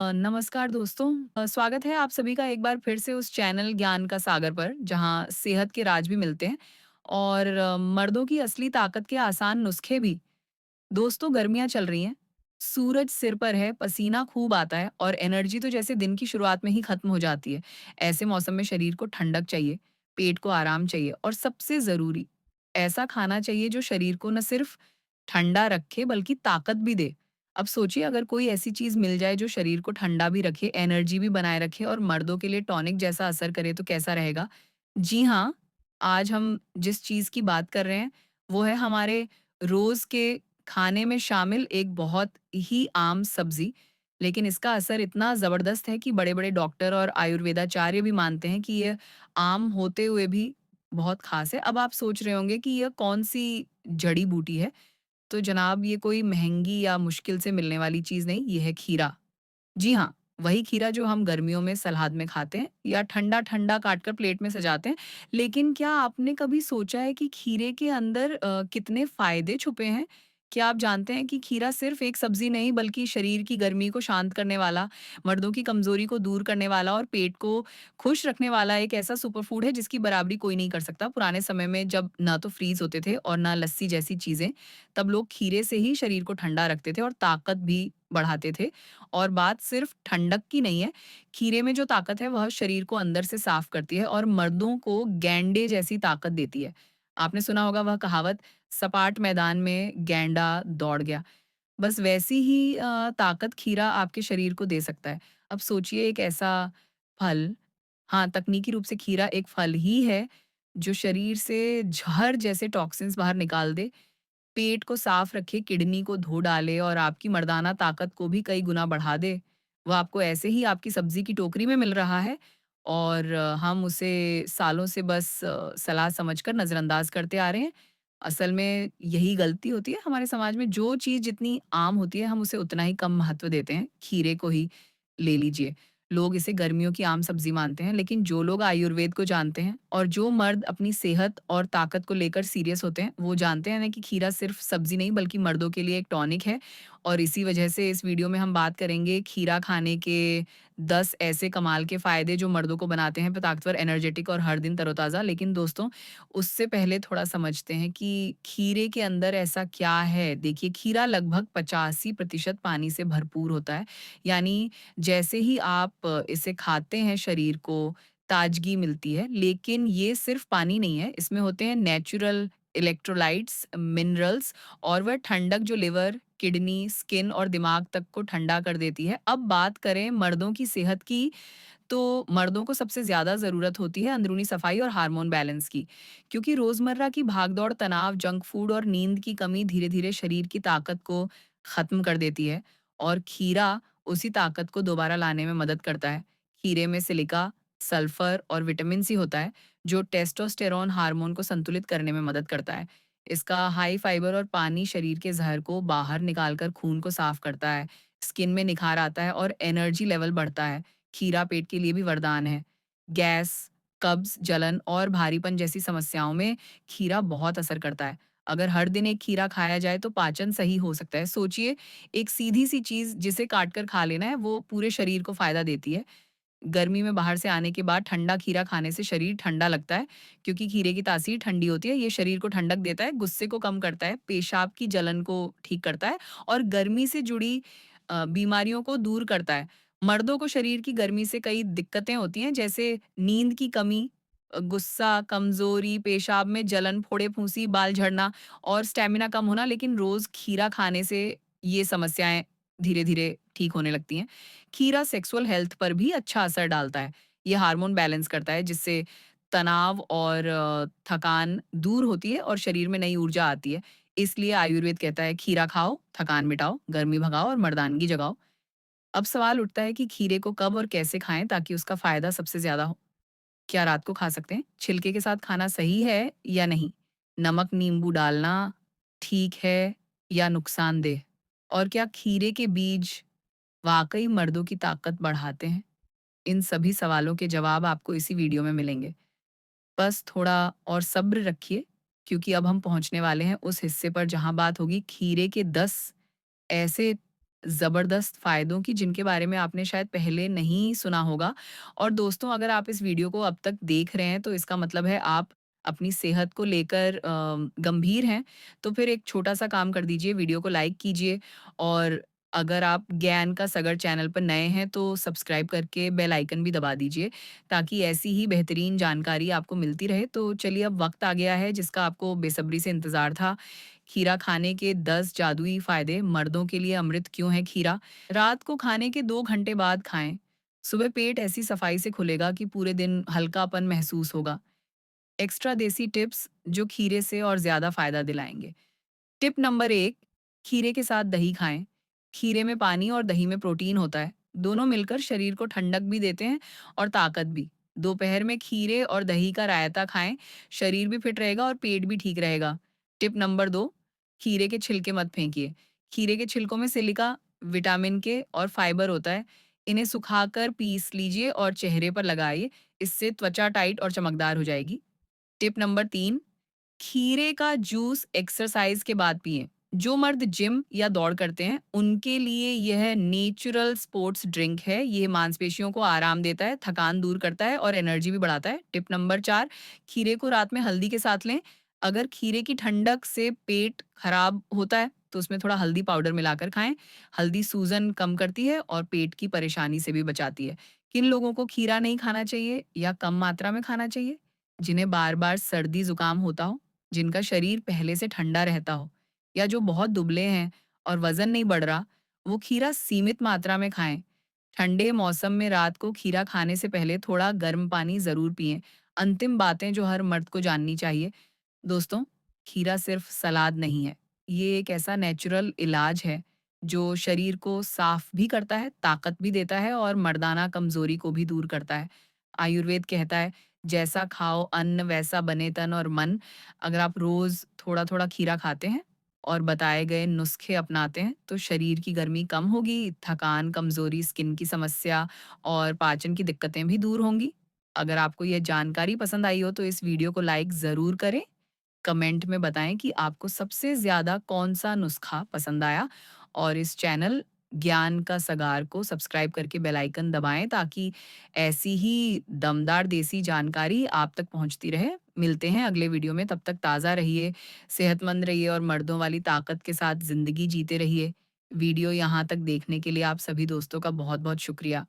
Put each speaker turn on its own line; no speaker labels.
नमस्कार दोस्तों। स्वागत है आप सभी का एक बार फिर से उस चैनल ज्ञान का सागर पर जहां सेहत के राज भी मिलते हैं और मर्दों की असली ताकत के आसान नुस्खे भी। दोस्तों, गर्मियां चल रही हैं, सूरज सिर पर है, पसीना खूब आता है और एनर्जी तो जैसे दिन की शुरुआत में ही खत्म हो जाती है। ऐसे मौसम में शरीर को ठंडक चाहिए, पेट को आराम चाहिए और सबसे जरूरी, ऐसा खाना चाहिए जो शरीर को न सिर्फ ठंडा रखे बल्कि ताकत भी दे। अब सोचिए, अगर कोई ऐसी चीज मिल जाए जो शरीर को ठंडा भी रखे, एनर्जी भी बनाए रखे और मर्दों के लिए टॉनिक जैसा असर करे तो कैसा रहेगा? जी हाँ, आज हम जिस चीज की बात कर रहे हैं वो है हमारे रोज के खाने में शामिल एक बहुत ही आम सब्जी, लेकिन इसका असर इतना ज़बरदस्त है कि बड़े-बड़े डॉक्टर और आयुर्वेदाचार्य भी मानते हैं कि ये आम होते हुए भी बहुत ख़ास है। अब आप सोच रहे होंगे कि यह कौन-सी जड़ी-बूटी है? तो जनाब, ये कोई महँगी या मुश्किल से मिलने वाली चीज़ नहीं, ये है खीरा। जी हाँ, वही खीरा जो हम गर्मियों में सलाद में खाते हैं या ठंडा-ठंडा काट कर प्लेट में सजाते हैं। लेकिन क्या आपने कभी सोचा है कि खीरे के अंदर कितने फ़ायदे छुपे हैं? क्या आप जानते हैं कि खीरा सिर्फ़ एक सब्ज़ी नहीं बल्कि शरीर की गर्मी को शांत करने वाला, मर्दों की कमज़ोरी को दूर करने वाला और पेट को खुश रखने वाला एक ऐसा सुपर फूड है जिसकी बराबरी कोई नहीं कर सकता। पुराने समय में जब ना तो फ्रीज़ होते थे और ना लस्सी जैसी चीज़ें, तब लोग खीरे से ही शरीर को ठंडा रखते थे और ताकत भी बढ़ाते थे। और बात सिर्फ ठंडक की नहीं है, खीरे में जो ताकत है वह शरीर को अंदर से साफ करती है और मर्दों को गैंडे जैसी ताकत देती है। आपने सुना होगा वह कहावत, सपाट मैदान में गैंडा दौड़ गया। बस वैसी ही ताकत खीरा आपके शरीर को दे सकता है। अब सोचिए, एक ऐसा फल, हाँ, तकनीकी रूप से खीरा एक फल ही है जो शरीर से ज़हर जैसे टॉक्सिन्स बाहर निकाल दे, पेट को साफ रखे, किडनी को धो डाले और आपकी मर्दाना ताकत को भी कई गुना बढ़ा दे। वो आपको ऐसे ही आपकी सब्ज़ी की टोकरी में मिल रहा है और हम उसे सालों से बस सलाद समझकर नज़रअंदाज करते आ रहे हैं। असल में यही गलती होती है हमारे समाज में, जो चीज़ जितनी आम होती है हम उसे उतना ही कम महत्व देते हैं। खीरे को ही ले लीजिए। लोग इसे गर्मियों की आम सब्ज़ी मानते हैं, लेकिन जो लोग आयुर्वेद को जानते हैं और जो मर्द अपनी सेहत और ताकत को लेकर सीरियस होते हैं, वो जानते हैं ना कि खीरा सिर्फ़ सब्ज़ी नहीं बल्कि मर्दों के लिए एक टॉनिक है। और इसी वजह से इस वीडियो में हम बात करेंगे खीरा खाने के 10 ऐसे कमाल के फ़ायदे जो मर्दों को बनाते हैं ताकतवर, एनर्जेटिक और हर दिन तरोताज़ा। लेकिन दोस्तों, उससे पहले थोड़ा समझते हैं कि खीरे के अंदर ऐसा क्या है। देखिए, खीरा लगभग 85% पानी से भरपूर होता है। यानी जैसे ही आप इसे खाते हैं शरीर को ताजगी मिलती है, लेकिन ये सिर्फ पानी नहीं है, इसमें होते हैं नेचुरल इलेक्ट्रोलाइट्स, मिनरल्स और वह ठंडक जो लिवर, किडनी, स्किन और दिमाग तक को ठंडा कर देती है। अब बात करें मर्दों की सेहत की, तो मर्दों को सबसे ज़्यादा ज़रूरत होती है अंदरूनी सफाई और हार्मोन बैलेंस की। क्योंकि रोज़मर्रा की भागदौड़, तनाव, जंक फूड और नींद की कमी धीरे-धीरे शरीर की ताकत को ख़त्म कर देती है और खीरा उसी ताकत को दोबारा लाने में मदद करता है। खीरे में सिलिका, सल्फर और विटामिन सी होता है, जो टेस्टोस्टेरोन हार्मोन को संतुलित करने में मदद करता है। इसका हाई फाइबर और पानी शरीर के ज़हर को बाहर निकालकर खून को साफ करता है, स्किन में निखार आता है और एनर्जी लेवल बढ़ता है। खीरा पेट के लिए भी वरदान है। गैस, कब्ज़, जलन और भारीपन जैसी समस्याओं में खीरा बहुत असर करता है। अगर हर दिन एक खीरा खाया जाए तो पाचन सही हो सकता है। सोचिए, एक सीधी-सी चीज़ जिसे काट कर खा लेना है, वो पूरे शरीर को फ़ायदा देती है। गर्मी में बाहर से आने के बाद ठंडा खीरा खाने से शरीर ठंडा लगता है, क्योंकि खीरे की तासीर ठंडी होती है। ये शरीर को ठंडक देता है, गुस्से को कम करता है, पेशाब की जलन को ठीक करता है और गर्मी से जुड़ी बीमारियों को दूर करता है। मर्दों को शरीर की गर्मी से कई दिक्कतें होती हैं, जैसे नींद की कमी, गुस्सा, कमज़ोरी, पेशाब में जलन, फोड़े-फुंसी, बाल झड़ना और स्टैमिना कम होना। लेकिन रोज़ खीरा खाने से ये समस्याएँ धीरे-धीरे ठीक होने लगती हैं। खीरा सेक्सुअल हेल्थ पर भी अच्छा असर डालता है। ये हार्मोन बैलेंस करता है, जिससे तनाव और थकान दूर होती है और शरीर में नई ऊर्जा आती है। इसलिए आयुर्वेद कहता है, खीरा खाओ, थकान मिटाओ, गर्मी भगाओ और मर्दानगी जगाओ। अब सवाल उठता है कि खीरे को कब और कैसे खाएँ ताकि उसका फ़ायदा सबसे ज़्यादा हो? क्या रात को खा सकते हैं? छिलके के साथ खाना सही है या नहीं? नमक, नींबू डालना ठीक है या नुकसानदेह? और क्या खीरे के बीज वाक़ई मर्दों की ताकत बढ़ाते हैं? इन सभी सवालों के जवाब आपको इसी वीडियो में मिलेंगे। बस थोड़ा और सब्र रखिए, क्योंकि अब हम पहुँचने वाले हैं उस हिस्से पर जहाँ बात होगी खीरे के 10 ऐसे ज़बरदस्त फ़ायदों की जिनके बारे में आपने शायद पहले नहीं सुना होगा। और दोस्तों, अगर आप इस वीडियो को अब तक देख रहे हैं तो इसका मतलब है आप अपनी सेहत को लेकर गंभीर हैं। तो फिर एक छोटा-सा काम कर दीजिए, वीडियो को लाइक कीजिए। और अगर आप ज्ञान का सगर चैनल पर नए हैं तो सब्सक्राइब करके बेल आइकन भी दबा दीजिए, ताकि ऐसी ही बेहतरीन जानकारी आपको मिलती रहे। तो चलिए, अब वक़्त आ गया है जिसका आपको बेसब्री से इंतज़ार था। खीरा खाने के 10 जादुई फ़ायदे, मर्दों के लिए अमृत क्यों है खीरा? रात को खाने के 2 घंटे बाद खाएँ। सुबह पेट ऐसी सफाई से खुलेगा कि पूरे दिन हल्कापन महसूस होगा। एक्स्ट्रा देसी टिप्स जो खीरे से और ज़्यादा फ़ायदा दिलाएँगे। टिप नंबर 1, खीरे के साथ दही खाएँ। खीरे में पानी और दही में प्रोटीन होता है। दोनों मिलकर शरीर को ठंडक भी देते हैं और ताकत भी। दोपहर में खीरे और दही का रायता खाएँ, शरीर भी फिट रहेगा और पेट भी ठीक रहेगा। टिप नंबर 2, खीरे के छिलके मत फेंकिए। खीरे के छिलकों में सिलिका, विटामिन के और फाइबर होता है। इन्हें सुखाकर पीस लीजिए और चेहरे पर लगाइए। इससे त्वचा टाइट और चमकदार हो जाएगी। टिप नंबर 3, खीरे का जूस एक्सरसाइज के बाद पिएँ। जो मर्द जिम या दौड़ करते हैं, उनके लिए यह नेचुरल स्पोर्ट्स ड्रिंक है। ये मांसपेशियों को आराम देता है, थकान दूर करता है और एनर्जी भी बढ़ाता है। टिप नंबर 4, खीरे को रात में हल्दी के साथ लें। अगर खीरे की ठंडक से पेट खराब होता है, तो उसमें थोड़ा हल्दी पाउडर मिलाकर खाएँ। हल्दी सूजन कम करती है और पेट की परेशानी से भी बचाती है। किन लोगों को खीरा नहीं खाना चाहिए या कम मात्रा में खाना चाहिए? जिन्हें बार-बार सर्दी-ज़ुकाम होता हो, जिनका शरीर पहले से ठंडा रहता हो, या जो बहुत दुबले हैं और वज़न नहीं बढ़ रहा, वो खीरा सीमित मात्रा में खाएँ। ठंडे मौसम में रात को खीरा खाने से पहले थोड़ा गर्म पानी ज़रूर पिएँ। अंतिम बातें जो हर मर्द को जाननी चाहिए, दोस्तों, खीरा सिर्फ़ सलाद नहीं है। ये एक ऐसा नेचुरल इलाज है, जो शरीर को साफ़ भी करता है, ताकत भी देता है और मर्दाना कमज़ोरी को भी दूर करता है। आयुर्वेद कहता है, जैसा खाओ अन्न वैसा बने तन और मन। अगर आप रोज़ थोड़ा-थोड़ा खीरा खाते हैं और बताए गए नुस्खे अपनाते हैं, तो शरीर की गर्मी कम होगी, थकान, कमज़ोरी, स्किन की समस्या और पाचन की दिक्कतें भी दूर होंगी। अगर आपको यह जानकारी पसंद आई हो, तो इस वीडियो को लाइक ज़रूर करें। कमेंट में बताएँ कि आपको सबसे ज़्यादा कौन-सा नुस्खा पसंद आया, और इस चैनल ज्ञान का सगार को सब्सक्राइब करके बेल आइकन दबाएँ, ताकि ऐसी ही दमदार देसी जानकारी आप तक पहुँचती रहे। मिलते हैं अगले वीडियो में, तब तक ताज़ा रहिए, सेहतमंद रहिए और मर्दों वाली ताकत के साथ ज़िंदगी जीते रहिए। वीडियो यहाँ तक देखने के लिए आप सभी दोस्तों का बहुत-बहुत शुक्रिया।